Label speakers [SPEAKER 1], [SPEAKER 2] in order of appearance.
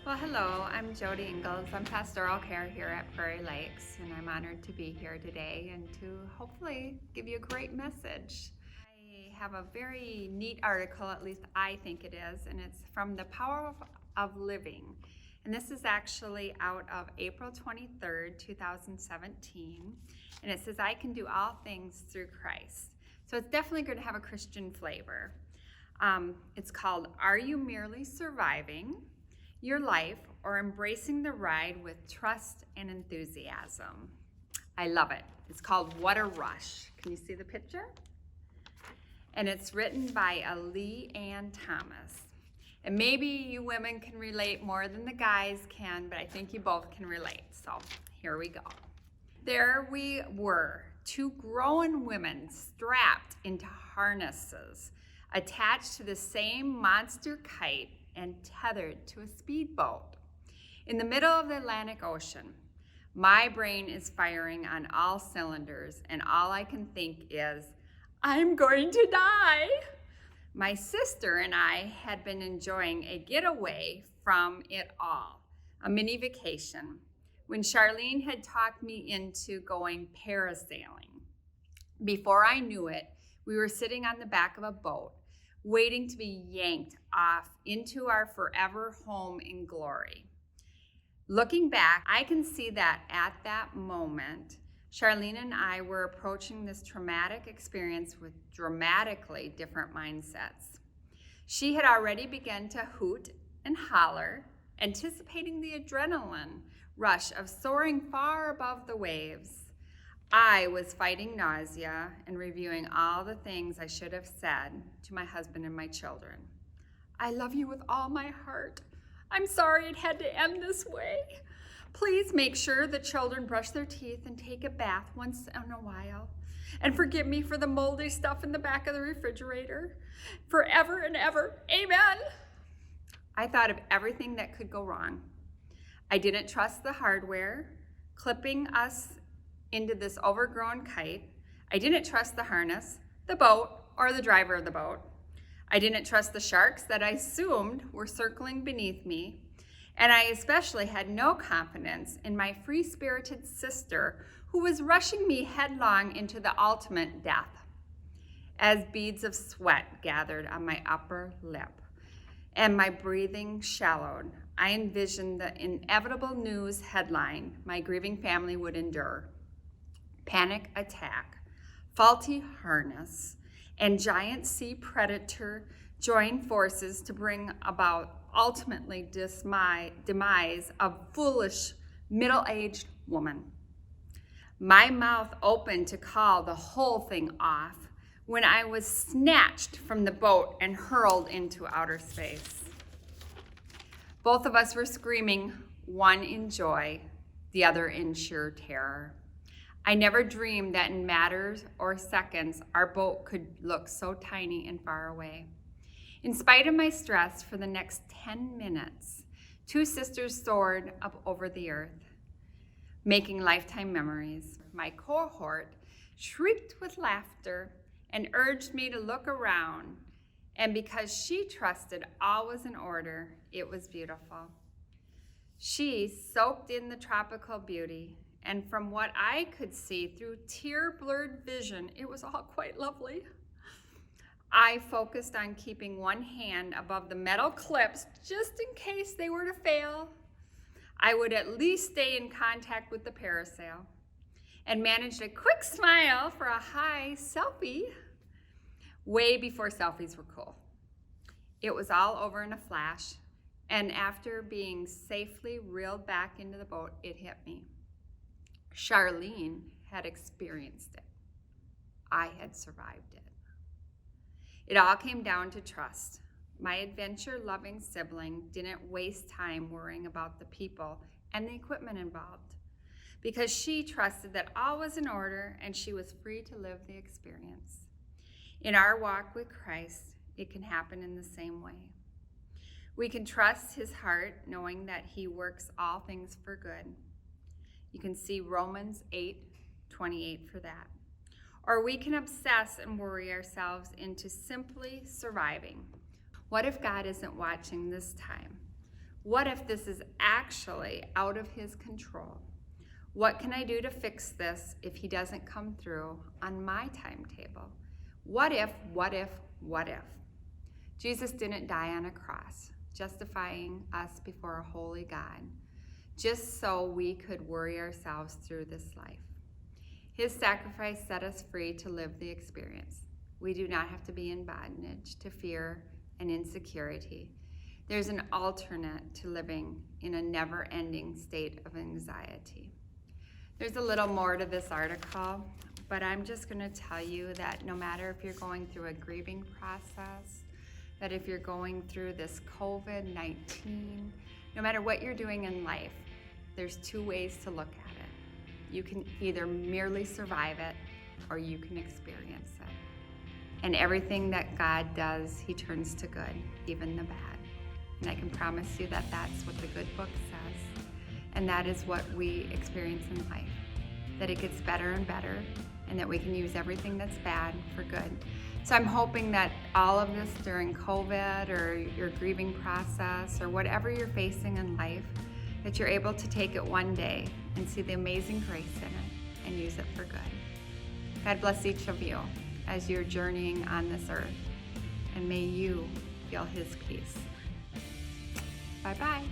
[SPEAKER 1] Well, hello, I'm Jodi Engels. I'm Pastoral Care here at Prairie Lakes, and I'm honored to be here today and to hopefully give you a great message. I have a very neat article, at least I think it is, and it's from The Power of Living. And this is actually out of April 23rd, 2017. And it says, I can do all things through Christ. So it's definitely going to have a Christian flavor. It's called, Are You Merely Surviving Your Life or Embracing the Ride with Trust and Enthusiasm? I love it. It's called What a Rush. Can you see the picture? And it's written by Lee Ann Thomas. And maybe you women can relate more than the guys can, but I think you both can relate. So here we go. There we were, two grown women strapped into harnesses, attached to the same monster kite and tethered to a speedboat. In the middle of the Atlantic Ocean, my brain is firing on all cylinders, and all I can think is, I'm going to die. My sister and I had been enjoying a getaway from it all, a mini vacation, when Charlene had talked me into going parasailing. Before I knew it, we were sitting on the back of a boat, waiting to be yanked off into our forever home in glory. Looking back, I can see that at that moment, Charlene and I were approaching this traumatic experience with dramatically different mindsets. She had already begun to hoot and holler, anticipating the adrenaline rush of soaring far above the waves. I was fighting nausea and reviewing all the things I should have said to my husband and my children. I love you with all my heart. I'm sorry it had to end this way. Please make sure the children brush their teeth and take a bath once in a while. And forgive me for the moldy stuff in the back of the refrigerator. Forever and ever, amen. I thought of everything that could go wrong. I didn't trust the hardware, clipping us into this overgrown kite. I didn't trust the harness, the boat, or the driver of the boat. I didn't trust the sharks that I assumed were circling beneath me. And I especially had no confidence in my free-spirited sister who was rushing me headlong into the ultimate death. As beads of sweat gathered on my upper lip and my breathing shallowed, I envisioned the inevitable news headline my grieving family would endure. Panic attack, faulty harness, and giant sea predator join forces to bring about ultimately demise of foolish middle-aged woman. My mouth opened to call the whole thing off when I was snatched from the boat and hurled into outer space. Both of us were screaming, one in joy, the other in sheer terror. I never dreamed that in matters or seconds, our boat could look so tiny and far away. In spite of my stress, for the next 10 minutes, two sisters soared up over the earth, making lifetime memories. My cohort shrieked with laughter and urged me to look around, and because she trusted all was in order, it was beautiful. She soaked in the tropical beauty, and from what I could see through tear-blurred vision, it was all quite lovely. I focused on keeping one hand above the metal clips just in case they were to fail. I would at least stay in contact with the parasail and managed a quick smile for a high selfie way before selfies were cool. It was all over in a flash, and after being safely reeled back into the boat, it hit me. Charlene had experienced it. I had survived it. It all came down to trust. My adventure-loving sibling didn't waste time worrying about the people and the equipment involved because she trusted that all was in order and she was free to live the experience. In our walk with Christ, it can happen in the same way. We can trust his heart, knowing that he works all things for good. You can see Romans 8:28 for that. Or we can obsess and worry ourselves into simply surviving. What if God isn't watching this time? What if this is actually out of his control? What can I do to fix this if he doesn't come through on my timetable? What if, what if, what if? Jesus didn't die on a cross, justifying us before a holy God, just so we could worry ourselves through this life. His sacrifice set us free to live the experience. We do not have to be in bondage to fear and insecurity. There's an alternate to living in a never-ending state of anxiety. There's a little more to this article, but I'm just going to tell you that no matter if you're going through a grieving process, that if you're going through this COVID-19, no matter what you're doing in life, there's two ways to look at it. You can either merely survive it or you can experience it. And everything that God does, he turns to good, even the bad. And I can promise you that that's what the good book says. And that is what we experience in life, that it gets better and better, and that we can use everything that's bad for good. So I'm hoping that all of this during COVID or your grieving process or whatever you're facing in life, that you're able to take it one day and see the amazing grace in it and use it for good. God bless each of you as you're journeying on this earth, and may you feel his peace. Bye-bye.